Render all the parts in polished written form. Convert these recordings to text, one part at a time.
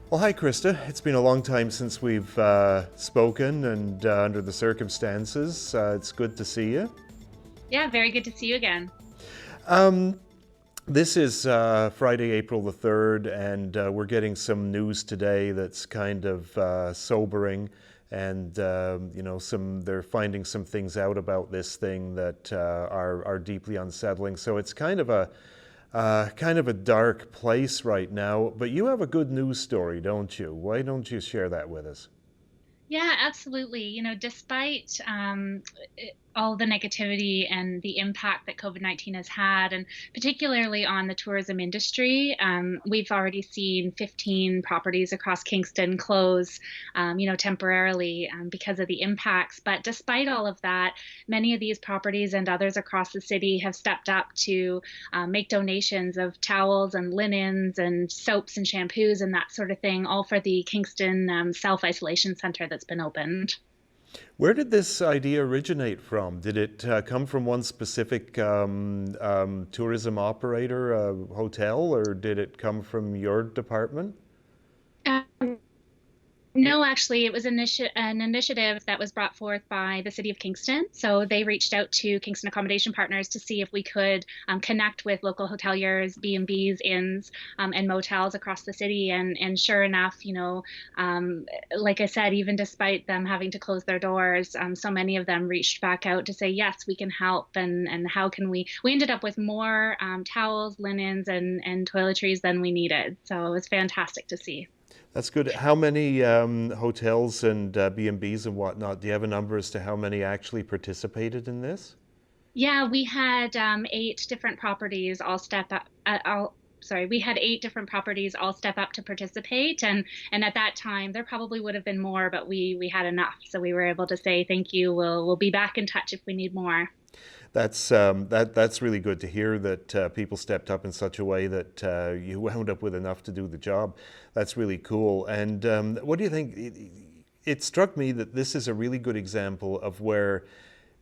Well, hi, Krista. It's been a long time since we've spoken, and under the circumstances, it's good to see you. Yeah, very good to see you again. Um, this is Friday, April the 3rd, and we're getting some news today that's kind of sobering. And they're finding some things out about this thing that are deeply unsettling. So it's kind of a dark place right now, but you have a good news story, don't you? Why don't you share that with us? Yeah, absolutely. Despite all the negativity and the impact that COVID-19 has had, and particularly on the tourism industry, we've already seen 15 properties across Kingston close, temporarily because of the impacts. But despite all of that, many of these properties and others across the city have stepped up to make donations of towels and linens and soaps and shampoos and that sort of thing, all for the Kingston Self-Isolation Center that's been opened. Where did this idea originate from? Did it come from one specific tourism operator, hotel, or did it come from your department? Um, No, actually, it was an initiative that was brought forth by the City of Kingston. So they reached out to Kingston Accommodation Partners to see if we could connect with local hoteliers, B&Bs, inns, and motels across the city. And sure enough, like I said, even despite them having to close their doors, so many of them reached back out to say, yes, we can help. And how can we ended up with more towels, linens, and toiletries than we needed. So it was fantastic to see. That's good. How many hotels and B&Bs and whatnot, do you have a number as to how many actually participated in this? Yeah, we had eight different properties all step up. We had eight different properties all step up to participate, and at that time there probably would have been more, but we had enough, so we were able to say thank you. We'll be back in touch if we need more. That's really good to hear that people stepped up in such a way that you wound up with enough to do the job. That's really cool. And what do you think? It struck me that this is a really good example of where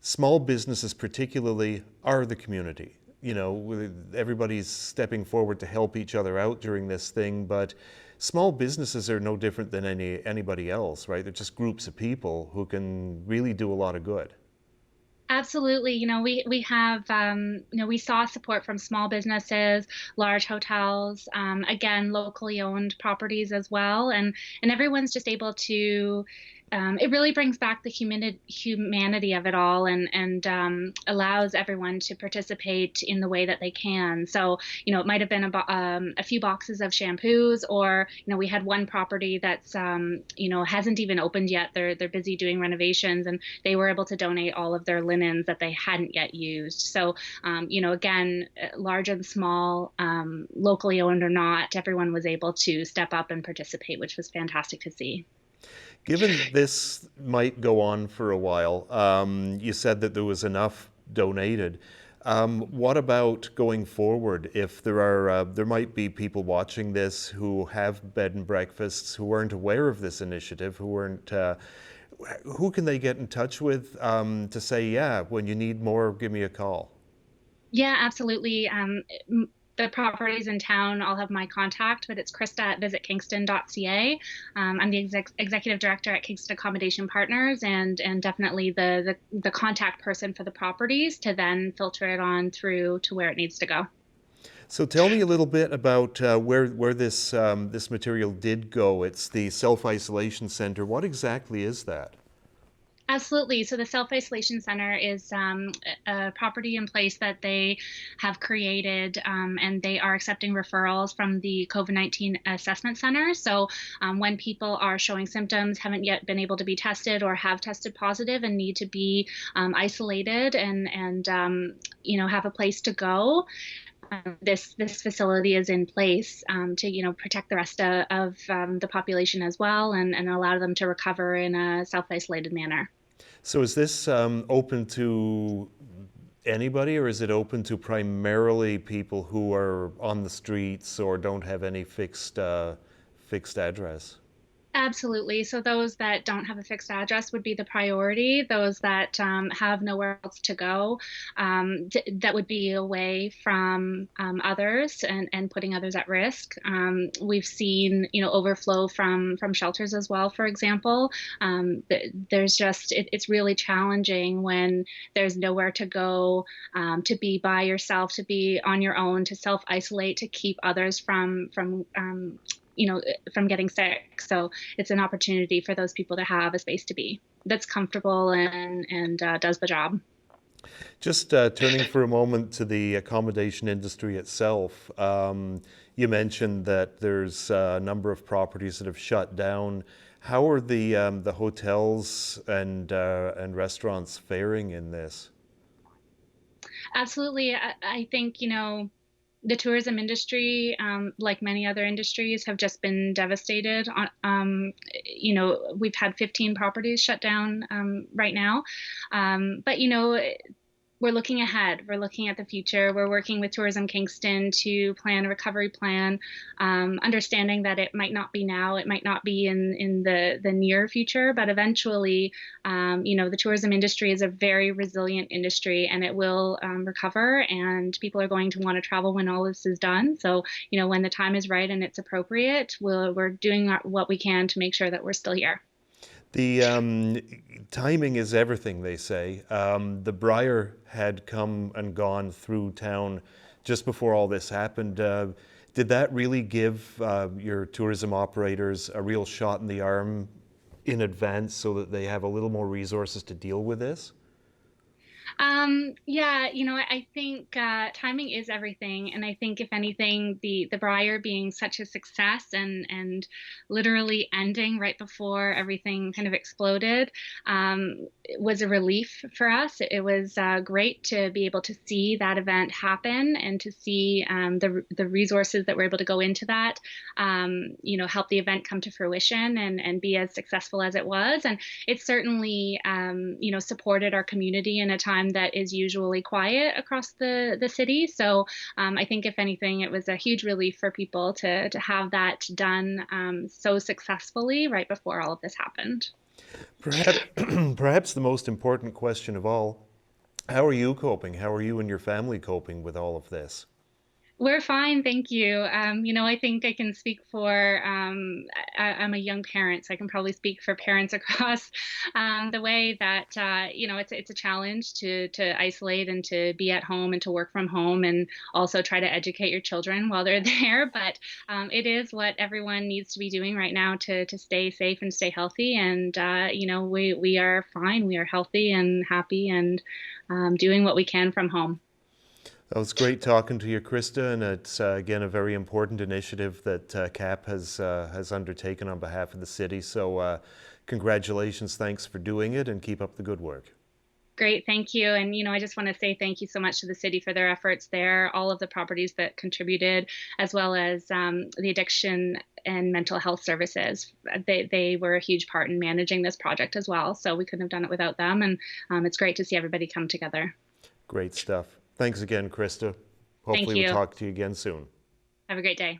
small businesses, particularly, are the community. You know, everybody's stepping forward to help each other out during this thing, but small businesses are no different than anybody else, right? They're just groups of people who can really do a lot of good. Absolutely. We have we saw support from small businesses, large hotels, again, locally owned properties as well, and everyone's just able to. It really brings back the humanity of it all, and allows everyone to participate in the way that they can. So, it might have been a few boxes of shampoos, or we had one property that's hasn't even opened yet. They're busy doing renovations, and they were able to donate all of their linens that they hadn't yet used. So, again, large and small, locally owned or not, everyone was able to step up and participate, which was fantastic to see. Given this might go on for a while, you said that there was enough donated. What about going forward? If there might be people watching this who have bed and breakfasts who weren't aware of this initiative, who can they get in touch with to say, yeah, when you need more, give me a call? Yeah, absolutely. The properties in town all have my contact, but it's Krista at visitkingston.ca. I'm the executive director at Kingston Accommodation Partners, and definitely the contact person for the properties to then filter it on through to where it needs to go. So tell me a little bit about where this material did go. It's the self-isolation center. What exactly is that? Absolutely. So the Self-Isolation Center is a property in place that they have created, and they are accepting referrals from the COVID-19 Assessment Center. So when people are showing symptoms, haven't yet been able to be tested, or have tested positive and need to be isolated and have a place to go, this facility is in place to protect the rest of the population as well, and allow them to recover in a self-isolated manner. So is this open to anybody, or is it open to primarily people who are on the streets or don't have any fixed address? Absolutely. So those that don't have a fixed address would be the priority. Those that have nowhere else to go, that would be away from others and putting others at risk. We've seen, overflow from shelters as well, for example. There's just it's really challenging when there's nowhere to go, to be by yourself, to be on your own, to self-isolate, to keep others from getting sick. So it's an opportunity for those people to have a space to be that's comfortable and does the job. Just turning for a moment to the accommodation industry itself, you mentioned that there's a number of properties that have shut down. How are the hotels and restaurants faring in this? Absolutely. I think, the tourism industry, like many other industries, have just been devastated. We've had 15 properties shut down right now. But, we're looking ahead. We're looking at the future. We're working with Tourism Kingston to plan a recovery plan, understanding that it might not be now, it might not be in the near future, but eventually, the tourism industry is a very resilient industry and it will recover, and people are going to want to travel when all this is done. So, when the time is right and it's appropriate, we're doing what we can to make sure that we're still here. The timing is everything, they say. The Brier had come and gone through town just before all this happened. Did that really give your tourism operators a real shot in the arm in advance so that they have a little more resources to deal with this? Yeah, I think timing is everything, and I think if anything, the Brier being such a success and literally ending right before everything kind of exploded, was a relief for us. It was great to be able to see that event happen and to see the resources that were able to go into that, help the event come to fruition and be as successful as it was. And it certainly, supported our community in a time that is usually quiet across the city. So I think if anything, it was a huge relief for people to have that done so successfully right before all of this happened. Perhaps, perhaps the most important question of all, how are you coping? How are you and your family coping with all of this? We're fine, thank you. I think I can speak for, I'm a young parent, so I can probably speak for parents across the way that, it's a challenge to isolate and to be at home and to work from home and also try to educate your children while they're there. But it is what everyone needs to be doing right now to stay safe and stay healthy. And, we are fine. We are healthy and happy and doing what we can from home. That was great talking to you, Krista, and it's again a very important initiative that CAP has undertaken on behalf of the city. So, congratulations, thanks for doing it, and keep up the good work. Great, thank you. And, I just want to say thank you so much to the city for their efforts there, all of the properties that contributed, as well as the addiction and mental health services. They were a huge part in managing this project as well. So we couldn't have done it without them. And it's great to see everybody come together. Great stuff. Thanks again, Krista. Thank Hopefully, we'll you. talk to you again soon. Have a great day.